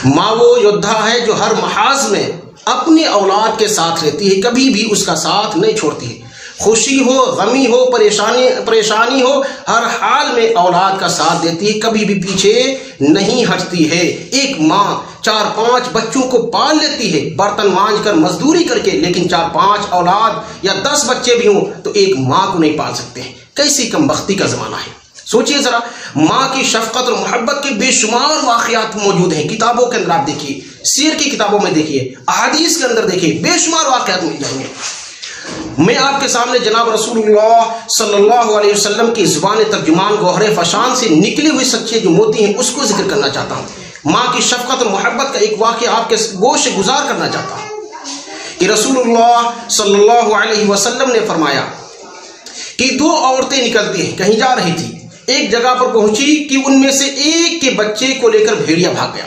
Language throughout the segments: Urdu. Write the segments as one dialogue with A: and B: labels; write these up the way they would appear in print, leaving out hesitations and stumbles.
A: ماں وہ یودھا ہے جو ہر محاذ میں اپنی اولاد کے ساتھ رہتی ہے، کبھی بھی اس کا ساتھ نہیں چھوڑتی ہے، خوشی ہو غمی ہو پریشانی ہو ہر حال میں اولاد کا ساتھ دیتی ہے، کبھی بھی پیچھے نہیں ہٹتی ہے۔ ایک ماں 4-5 بچوں کو پال لیتی ہے برتن مانج کر مزدوری کر کے، لیکن 4-5 اولاد یا 10 بچے بھی ہوں تو ایک ماں کو نہیں پال سکتے ہیں۔ کیسی کم بختی کا زمانہ ہے۔ سوچئے ذرا، ماں کی شفقت اور محبت کے بے شمار واقعات موجود ہیں کتابوں کے اندر، آپ دیکھیے، سیر کی کتابوں میں دیکھیے، احادیث کے اندر دیکھیے، بے شمار واقعات مل جائیں گے۔ میں آپ کے سامنے جناب رسول اللہ صلی اللہ علیہ وسلم کی زبان ترجمان گوہر فشان سے نکلی ہوئی سچے جو موتی ہیں اس کو ذکر کرنا چاہتا ہوں۔ ماں کی شفقت اور محبت کا ایک واقعہ آپ کے گوش سے گزار کرنا چاہتا ہوں کہ رسول اللہ صلی اللہ علیہ وسلم نے فرمایا کہ 2 عورتیں نکلتی ہیں، کہیں جا رہی تھی، ایک جگہ پر پہنچی کہ ان میں سے ایک کے بچے کو لے کر بھیڑیا بھاگ گیا۔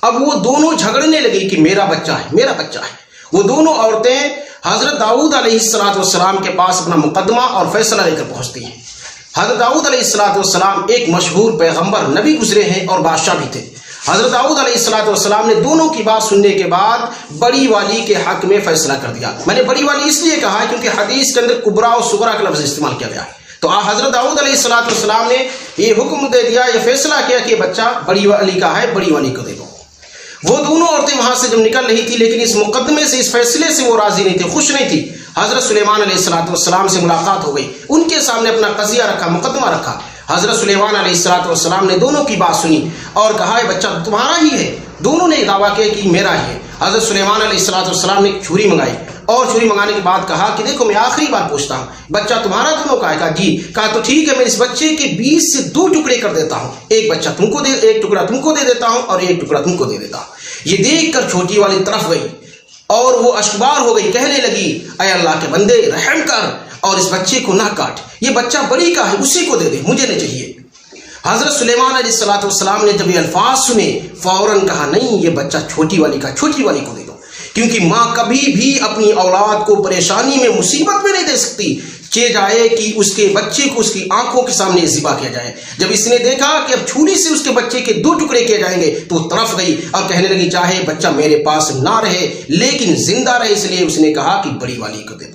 A: اب وہ دونوں جھگڑنے لگی کہ میرا بچہ ہے، میرا بچہ ہے۔ وہ دونوں عورتیں حضرت داؤد علیہ السلام کے پاس اپنا مقدمہ اور فیصلہ لے کر پہنچتی ہیں۔ حضرت داؤد علیہ السلام ایک مشہور پیغمبر نبی گزرے ہیں اور بادشاہ بھی تھے۔ حضرت داؤد علیہ السلام نے دونوں کی بات سننے کے بعد بڑی والی کے حق میں فیصلہ کر دیا۔ میں نے بڑی والی اس لیے کہا کیونکہ حدیث کے اندر کبرا اور صغرا کا لفظ استعمال کیا گیا ہے۔ تو حضرت داؤد علیہ السلام نے یہ حکم دے دیا، یہ فیصلہ کیا کہ بچہ بڑی والی کا ہے، بڑی والی کو دے دو۔ وہ دونوں عورتیں وہاں سے جب نکل رہی تھی، لیکن اس مقدمے سے، اس فیصلے سے وہ راضی نہیں تھی، خوش نہیں تھی۔ حضرت سلیمان علیہ السلام سے ملاقات ہو گئی، ان کے سامنے اپنا قضیہ رکھا، مقدمہ رکھا۔ حضرت سلیمان علیہ السلام نے دونوں کی بات سنی اور کہا یہ بچہ تمہارا ہی ہے۔ دونوں نے دعویٰ کیا کہ میرا ہی ہے۔ حضرت سلیمان علیہ السلام نے ایک چھری منگائی اور چھری منگانے کے بعد کہا کہ دیکھو میں آخری بار پوچھتا ہوں، بچہ تمہارا دونوں کا ہے؟ کہا جی۔ کہا تو ٹھیک ہے، میں اس بچے کے 20 سے 2 ٹکڑے کر دیتا ہوں، ایک بچہ تم کو ایک ٹکڑا تم کو دے دیتا ہوں اور ایک ٹکڑا تم کو دے دیتا ہوں۔ یہ دیکھ کر چھوٹی والی طرف گئی اور وہ اشکبار ہو گئی، کہنے لگی اے اللہ کے بندے رحم کر اور اس بچے کو نہ کاٹ، یہ بچہ بڑی کا ہے، اسی کو دے دے، مجھے نہیں چاہیے۔ حضرت سلیمان علیہ السلام نے جب یہ الفاظ سنے فوراً کہا نہیں، یہ بچہ چھوٹی والی کا، چھوٹی والی کو دے دو، کیونکہ ماں کبھی بھی اپنی اولاد کو پریشانی میں، مصیبت میں نہیں دے سکتی، چاہے جائے کہ اس کے بچے کو اس کی آنکھوں کے سامنے ذبح کیا جائے۔ جب اس نے دیکھا کہ اب چھری سے اس کے بچے کے 2 ٹکڑے کیے جائیں گے تو وہ طرف گئی اور کہنے لگی چاہے بچہ میرے پاس نہ رہے لیکن زندہ رہے، اس لیے اس نے کہا کہ بڑی والی کو دے دو۔